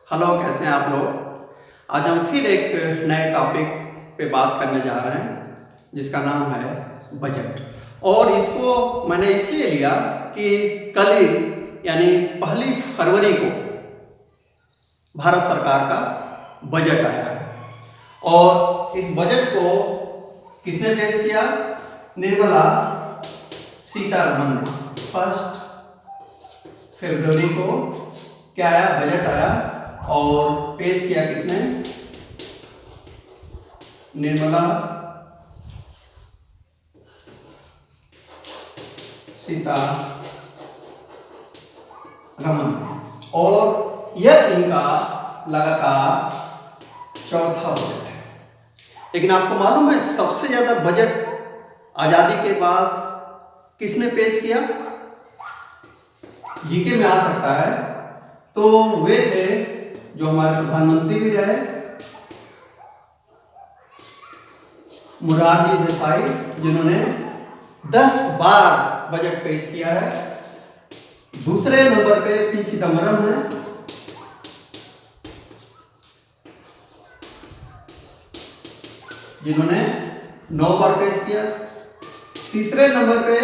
Hello, कैसे हैं आप लोग। आज हम फिर एक नए टॉपिक पे बात करने जा रहे हैं जिसका नाम है बजट। और इसको मैंने इसलिए लिया कि कल ही यानी 1 फरवरी को भारत सरकार का बजट आया है और इस बजट को किसने पेश किया? निर्मला सीतारमण ने। 1 फरवरी को क्या आया? बजट आया और पेश किया किसने? निर्मला सीतारमण। और यह इनका लगातार चौथा बजट है। लेकिन आपको मालूम है सबसे ज्यादा बजट आजादी के बाद किसने पेश किया? जीके में आ सकता है तो वे थे जो हमारे प्रधानमंत्री भी रहे, मोरारजी देसाई, जिन्होंने 10 बार बजट पेश किया है। दूसरे नंबर पे पी चिदम्बरम है, जिन्होंने 9 बार पेश किया। तीसरे नंबर पे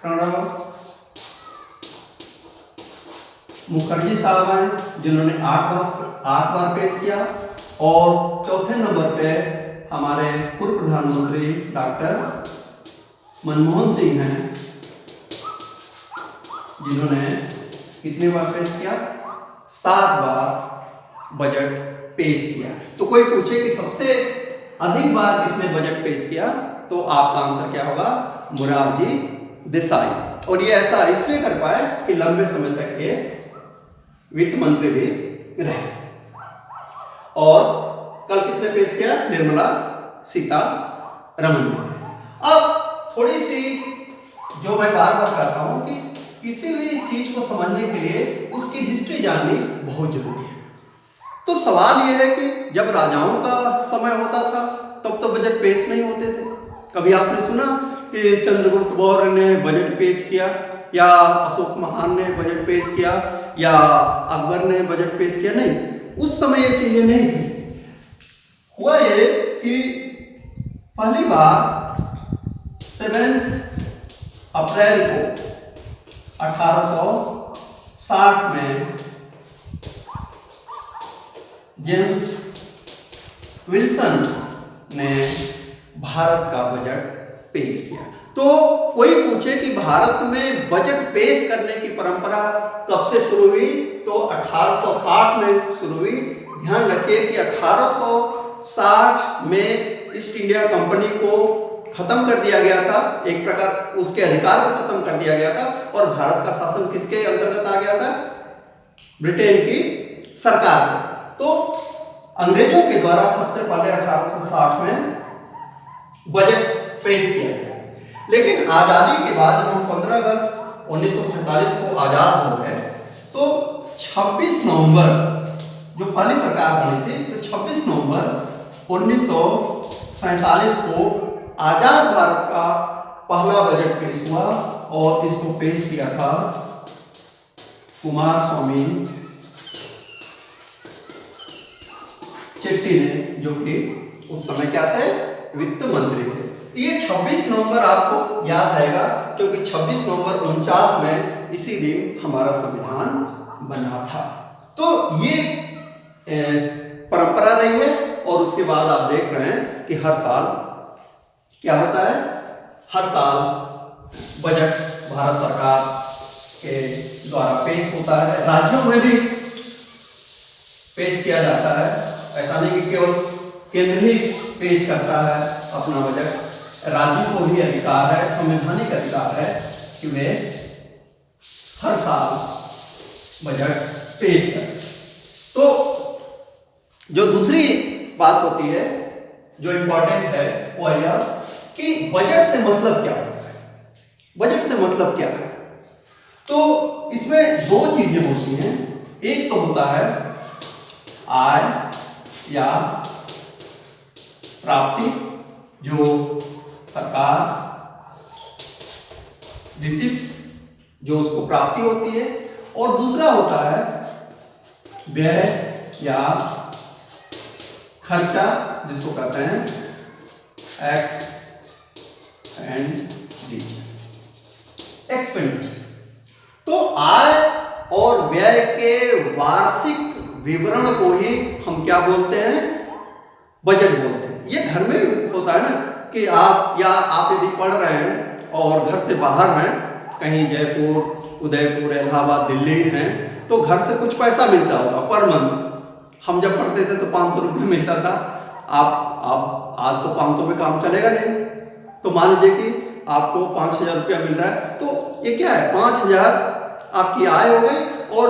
प्रणब मुखर्जी साहब हैं, जिन्होंने 8 बार पेश किया। और चौथे नंबर पे हमारे पूर्व प्रधानमंत्री डॉक्टर मनमोहन सिंह हैं, जिन्होंने कितने बार पेश किया? 7 बार बजट पेश किया। तो कोई पूछे कि सबसे अधिक बार किसने बजट पेश किया, तो आपका आंसर क्या होगा? मोरारजी देसाई। और ये ऐसा इसलिए कर पाए कि लंबे समय तक ये वित्त मंत्री भी रहे। और कल किसने पेश किया? निर्मला सीतारमण ने। अब थोड़ी सी जो मैं बार बार कहता हूं कि किसी भी चीज को समझने के लिए उसकी हिस्ट्री जाननी बहुत जरूरी है। तो सवाल यह है कि जब राजाओं का समय होता था तब तो बजट पेश नहीं होते थे। कभी आपने सुना कि चंद्रगुप्त मौर्य ने बजट पेश किया, या अशोक महान ने बजट पेश किया, या अकबर ने बजट पेश किया? नहीं, उस समय ये चीजें नहीं थी। हुआ ये कि पहली बार 7 अप्रैल को 1860 में जेम्स विल्सन ने भारत का बजट पेश किया। तो कोई पूछे कि भारत में बजट पेश करने की परंपरा कब से शुरू हुई, तो 1860 में शुरू हुई। ध्यान रखिए कि 1860 में ईस्ट इंडिया कंपनी को खत्म कर दिया गया था, एक प्रकार उसके अधिकार को खत्म कर दिया गया था, और भारत का शासन किसके अंतर्गत आ गया था? ब्रिटेन की सरकार में। तो अंग्रेजों के द्वारा सबसे पहले 1860 में बजट पेश किया गया। लेकिन आजादी के बाद जब हम 15 अगस्त 1947 को आजाद हो गए, तो 26 नवंबर जो पहली सरकार बनी थी, तो 26 नवंबर 1947 को आजाद भारत का पहला बजट पेश हुआ। और इसको पेश किया था कुमार स्वामी चेट्टी ने, जो कि उस समय क्या थे? वित्त मंत्री थे। ये 26 नवंबर आपको याद रहेगा क्योंकि 26 नवंबर 49 में इसी दिन हमारा संविधान बना था। तो ये परंपरा रही है। और उसके बाद आप देख रहे हैं कि हर साल क्या होता है? हर साल बजट भारत सरकार के द्वारा पेश होता है। राज्यों में भी पेश किया जाता है। ऐसा नहीं कि केवल केंद्र ही पेश करता है अपना बजट। राज्यों को भी अधिकार है, संवैधानिक अधिकार है कि वे हर साल बजट पेश करें। तो जो दूसरी बात होती है, जो इंपॉर्टेंट है, वो यह कि बजट से मतलब क्या होता है? बजट से मतलब क्या है? तो इसमें 2 चीजें होती हैं। एक तो होता है आय या प्राप्ति, जो सरकार रिसिप्ट्स जो उसको प्राप्ति होती है, और दूसरा होता है व्यय या खर्चा, जिसको कहते हैं एक्स एंड डी, एक्सपेंडिचर। तो आय और व्यय के वार्षिक विवरण को ही हम क्या बोलते हैं, बजट बोलते हैं। ये घर में होता है ना कि आप यदि पढ़ रहे हैं और घर से बाहर हैं, कहीं जयपुर, उदयपुर, इलाहाबाद, दिल्ली हैं, तो घर से कुछ पैसा मिलता होगा पर मंथ। हम जब पढ़ते थे तो 500 रुपये मिलता था। आप आज तो 500 में काम चलेगा नहीं। तो मान लीजिए कि आपको 5000 रुपया मिल रहा है, तो ये क्या है, 5000 आपकी आय हो गई और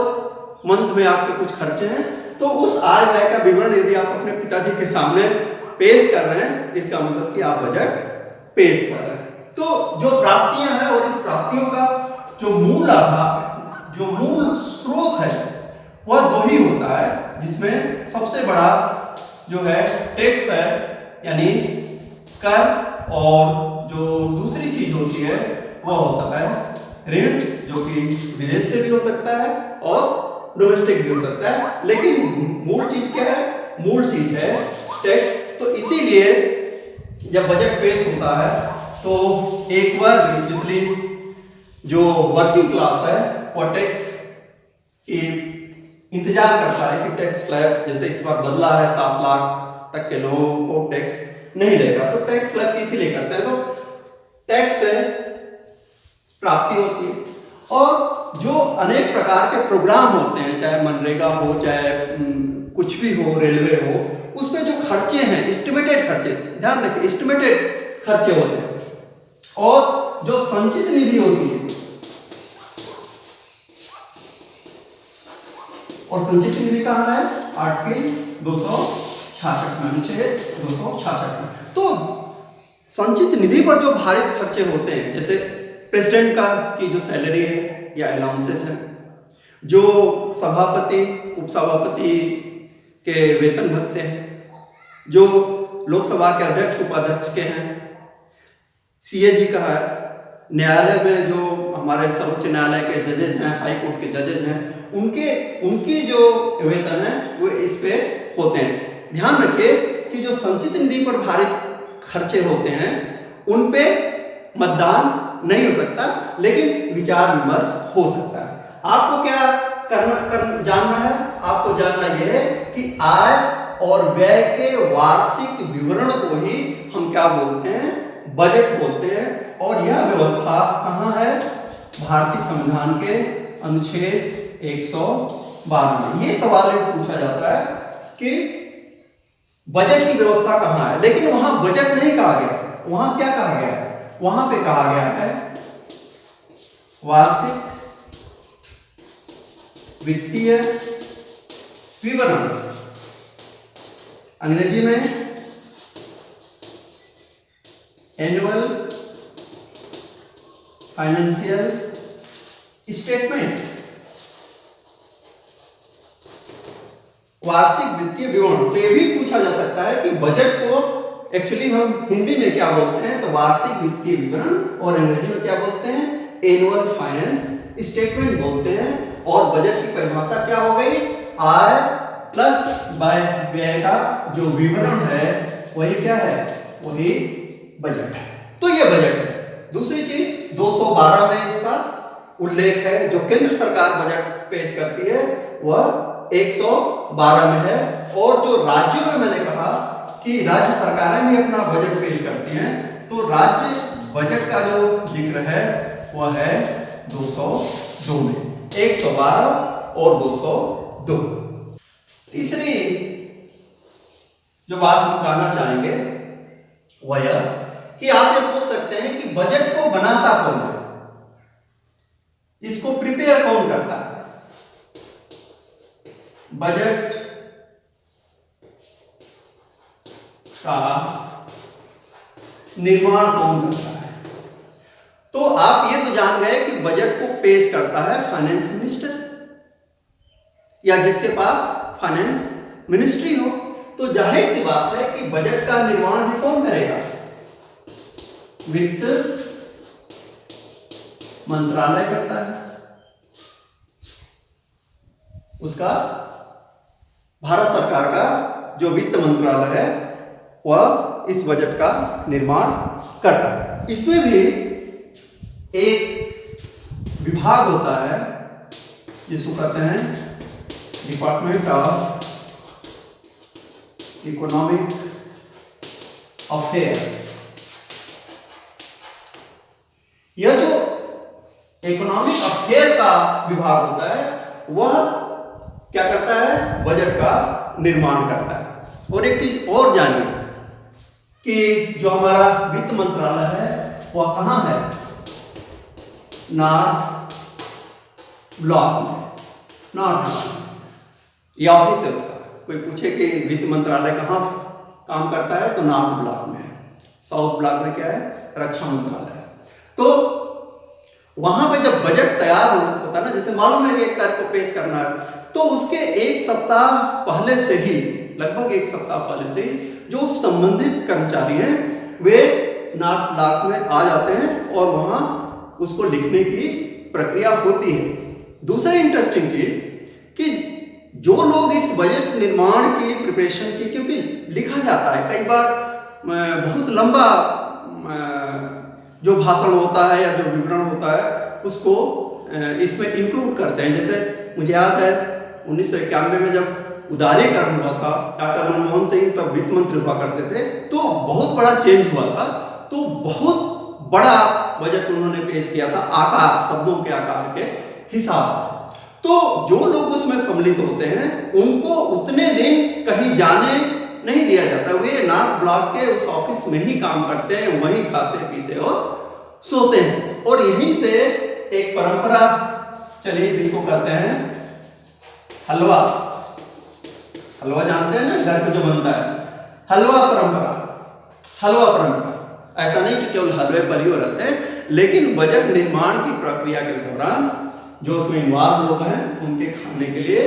मंथ में आपके कुछ खर्चे हैं। तो उस आय व्यय का विवरण यदि आप अपने पिताजी के सामने पेश कर रहे हैं, इसका मतलब कि आप बजट पेश कर रहे हैं। तो जो प्राप्तियां हैं और इस प्राप्तियों का जो मूल आधार, जो मूल स्रोत है, वह दो ही होता है, जिसमें सबसे बड़ा जो है टैक्स है, यानी कर, और जो दूसरी चीज होती है वह होता है ऋण, जो कि विदेश से भी हो सकता है और डोमेस्टिक भी हो सकता है। लेकिन मूल चीज क्या है, मूल चीज है टैक्स। तो इसीलिए जब बजट पेश होता है तो एक बार स्पेशली जो वर्किंग क्लास है वो टैक्स की इंतजार करता है कि टैक्स स्लैब, जैसे इस बार बदला है, 7 लाख तक के लोगों को टैक्स नहीं देगा, तो टैक्स स्लैब इसीलिए करते हैं। तो टैक्स से प्राप्ति होती है। और जो अनेक प्रकार के प्रोग्राम होते हैं, चाहे मनरेगा हो, चाहे कुछ भी हो, रेलवे हो, उसमें जो खर्चे हैं, एस्टिमेटेड खर्चे, ध्यान रखिए, एस्टिमेटेड खर्चे होते हैं। और जो संचित निधि होती है, और संचित निधि कहाँ है, आर्टिकल 266 में, अनुच्छेद 266 में। तो संचित निधि पर जो भारित खर्चे होते हैं, जैसे प्रेसिडेंट का की जो सैलरी है या अलाउंसेस है, जो सभापति, उपसभापति के वेतन भत्ते हैं, जो लोकसभा के अध्यक्ष, उपाध्यक्ष के हैं, सीएजी का है, न्यायालय में जो हमारे सर्वोच्च न्यायालय के जजेज हैं, हाई कोर्ट के जजेज हैं, उनके जो वेतन है वो इस पे होते हैं। ध्यान रखिए कि जो संचित निधि पर भारित खर्चे होते हैं उन पे मतदान नहीं हो सकता, लेकिन विचार विमर्श हो सकता है। आपको क्या जानना है, आपको जानना यह है कि आय और व्यय के वार्षिक विवरण को ही हम क्या बोलते हैं, बजट बोलते हैं। और यह व्यवस्था कहाँ है, भारतीय संविधान के अनुच्छेद 112 में। ये सवाल पूछा जाता है कि बजट की व्यवस्था कहाँ है, लेकिन वहां बजट नहीं कहा गया, वहां क्या कहा गया है, वहां पे कहा गया है वार्षिक वित्तीय विवरण, अंग्रेजी में एनुअल फाइनेंशियल स्टेटमेंट, वार्षिक वित्तीय विवरण। तो ये भी पूछा जा सकता है कि बजट को एक्चुअली हम हिंदी में क्या बोलते हैं, तो वार्षिक वित्तीय विवरण, और अंग्रेजी में क्या बोलते हैं, एनुअल फाइनेंस स्टेटमेंट बोलते हैं। और बजट की परिभाषा क्या हो गई, आय प्लस व्यय का जो विवरण है वही क्या है, वही बजट है। तो ये बजट है। दूसरी चीज 212 में इसका उल्लेख है, जो केंद्र सरकार बजट पेश करती है वह 112 में है। और जो राज्यों में मैंने कहा कि राज्य सरकारें भी अपना बजट पेश करती हैं, तो राज्य बजट का जो जिक्र है वह है 202 में, 112 और 202। तीसरी जो बात हम कहना चाहेंगे वह यह कि आप ये सोच सकते हैं कि बजट को बनाता कौन है, इसको प्रिपेयर कौन करता है, बजट का निर्माण कौन करता है। तो आप ये तो जान गए कि बजट को पेश करता है फाइनेंस मिनिस्टर, या जिसके पास फाइनेंस मिनिस्ट्री हो। तो जाहिर सी बात है कि बजट का निर्माण भी कौन करेगा, वित्त मंत्रालय करता है। उसका भारत सरकार का जो वित्त मंत्रालय है वह इस बजट का निर्माण करता है। इसमें भी एक विभाग होता है जिसको कहते हैं डिपार्टमेंट ऑफ इकोनॉमिक अफेयर। यह जो इकोनॉमिक अफेयर का विभाग होता है वह क्या करता है, बजट का निर्माण करता है। और एक चीज और जानिए कि जो हमारा वित्त मंत्रालय है वह कहाँ है, नॉर्थ ब्लॉक में। नॉर्थ ब्लॉक यह ऑफिस है उसका। कोई पूछे कि वित्त मंत्रालय कहाँ काम करता है तो नॉर्थ ब्लॉक में है। साउथ ब्लॉक में क्या है, रक्षा मंत्रालय है। तो वहां पे जब बजट तैयार होता है ना, जैसे मालूम है कि 1 तारीख को पेश करना है, तो उसके एक सप्ताह पहले से ही, लगभग 1 सप्ताह पहले से ही जो संबंधित कर्मचारी हैं वे नॉर्थ ब्लॉक में आ जाते हैं और वहां उसको लिखने की प्रक्रिया होती है। दूसरी इंटरेस्टिंग चीज कि जो लोग इस बजट निर्माण की प्रिपरेशन की, क्योंकि लिखा जाता है कई बार बहुत लंबा जो भाषण होता है या जो विवरण होता है उसको इसमें इंक्लूड करते हैं। जैसे मुझे याद है 1991 में जब उदारीकरण हुआ था, डॉक्टर मनमोहन सिंह तब वित्त मंत्री हुआ करते थे, तो बहुत बड़ा चेंज हुआ था। तो बहुत बड़ा बजट उन्होंने पेश किया था आकार, शब्दों के आकार के हिसाब से। तो जो लोग उसमें सम्मिलित होते हैं उनको उतने दिन कहीं जाने नहीं दिया जाता। वे नॉर्थ ब्लॉक के उस ऑफिस में ही काम करते हैं, वहीं खाते पीते और सोते हैं। और यहीं से एक परंपरा चली जिसको कहते हैं हलवा। हलवा जानते हैं ना, घर पे जो बनता है, हलवा परंपरा। हलवा परंपरा ऐसा नहीं कि केवल हलवे पर ही हो रहते हैं, लेकिन बजट निर्माण की प्रक्रिया के दौरान जो उसमें इन्वॉल्व लोग हैं उनके खाने के लिए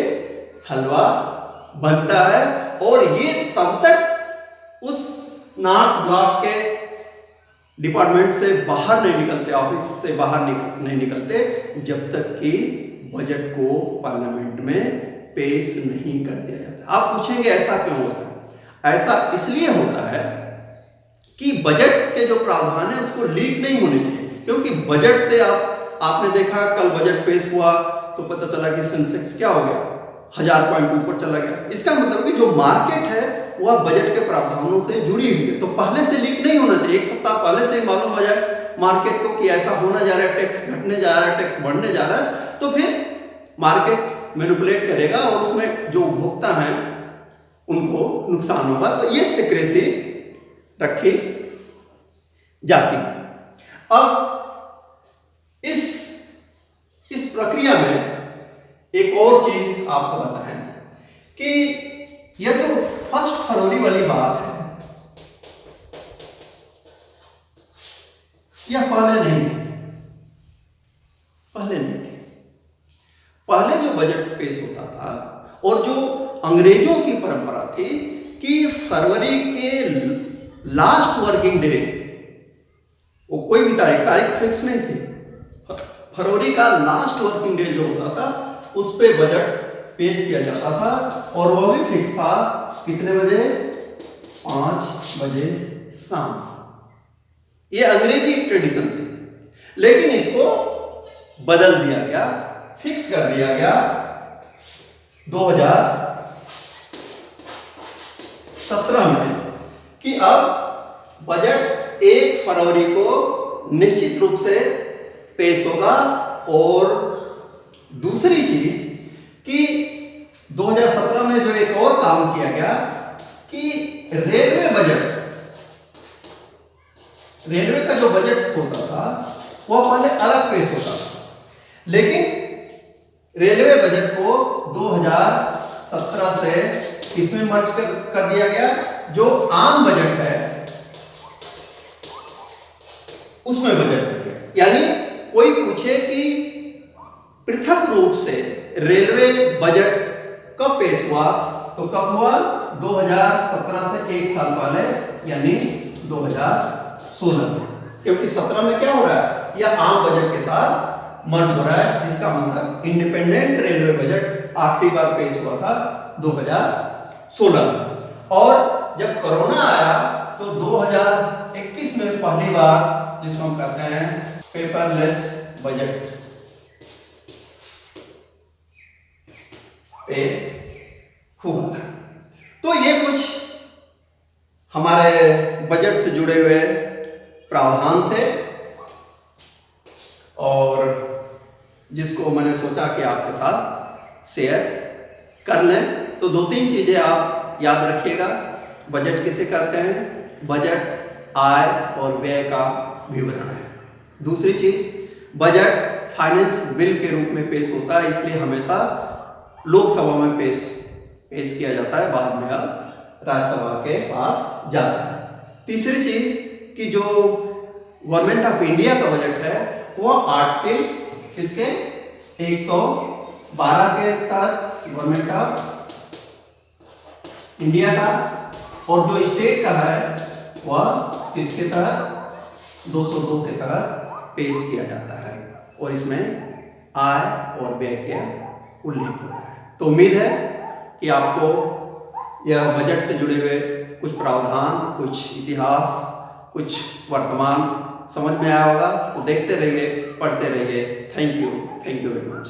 हलवा बनता है। और ये तब तक उस नॉर्थ ब्लॉक के डिपार्टमेंट से बाहर नहीं निकलते, ऑफिस से बाहर नहीं निकलते जब तक कि बजट को पार्लियामेंट में पेश नहीं कर दिया जाता। आप पूछेंगे ऐसा क्यों होता है? ऐसा इसलिए होता है कि बजट के जो प्रावधान है उसको लीक नहीं होने चाहिए। क्योंकि बजट से आपने देखा कल बजट पेश हुआ तो पता चला कि सेंसेक्स क्या हो गया, 1000 पॉइंट ऊपर चला गया। इसका मतलब कि जो मार्केट है वह बजट के प्रावधानों से जुड़ी हुई है। तो पहले से लीक नहीं होना चाहिए, 1 सप्ताह पहले से ही मालूम हो जाए मार्केट को कि ऐसा होना जा रहा है, टैक्स घटने जा रहा है, टैक्स बढ़ने जा रहा है, तो फिर मार्केट मैनिपुलेट करेगा और उसमें जो उपभोक्ता हैं उनको नुकसान होगा। तो ये सिक्रेसी रखी जाती है। अब इस प्रक्रिया में एक और चीज आपको बताएं कि यह जो 1 फरवरी वाली बात है यह पहले नहीं थी। पहले जो बजट पेश होता था और जो अंग्रेजों की परंपरा थी कि फरवरी के लास्ट वर्किंग डे, वो कोई भी तारीख फिक्स नहीं थी, फरवरी का लास्ट वर्किंग डे जो होता था उस पे बजट पेश किया जाता था। और वो भी फिक्स था कितने बजे, 5 बजे शाम। ये अंग्रेजी ट्रेडिशन थी, लेकिन इसको बदल दिया गया, फिक्स कर दिया गया 2017 में कि अब बजट 1 फरवरी को निश्चित रूप से पेश होगा। और दूसरी चीज कि 2017 में जो एक और काम किया गया कि रेलवे का जो बजट होता था वह पहले अलग पेश होता था, लेकिन रेलवे बजट को 2017 से इसमें मर्ज कर दिया गया। जो आम बजट है उसमें बजट कर दिया। यानी कोई पूछे कि पृथक रूप से रेलवे बजट कब पेश हुआ, तो कब हुआ, 2017 से 1 साल पहले यानी 2016 में। क्योंकि 17 में क्या हो रहा है, यह आम बजट के साथ मर्ज हो रहा है। इसका मतलब इंडिपेंडेंट रेलवे बजट बजट आखिरी बार पेश हुआ था 2016 में, और जब कोरोना आया तो 2021 में पहली बार, जिसको हम कहते हैं पेपरलेस बजट, पेश हुआ था। तो ये कुछ हमारे बजट से जुड़े हुए प्रावधान थे, और जिसको मैंने सोचा कि आपके साथ शेयर कर लें। तो 2-3 चीजें आप याद रखिएगा। बजट किसे कहते हैं? बजट आय और व्यय का विवरण है। दूसरी चीज, बजट फाइनेंस बिल के रूप में पेश होता है, इसलिए हमेशा लोकसभा में पेश किया जाता है, बाद में राज्यसभा के पास जाता है। तीसरी चीज कि जो गवर्नमेंट ऑफ इंडिया का बजट है वो आर्टिकल किसके 112 के तहत गवर्नमेंट ऑफ इंडिया का, और जो स्टेट का है वह किसके तहत 202 के तहत पेश किया जाता है, और इसमें आय और व्यय का उल्लेख होता है। तो उम्मीद है कि आपको यह बजट से जुड़े हुए कुछ प्रावधान, कुछ इतिहास, कुछ वर्तमान समझ में आया होगा। तो देखते रहिए, पढ़ते रहिए। Thank you very much.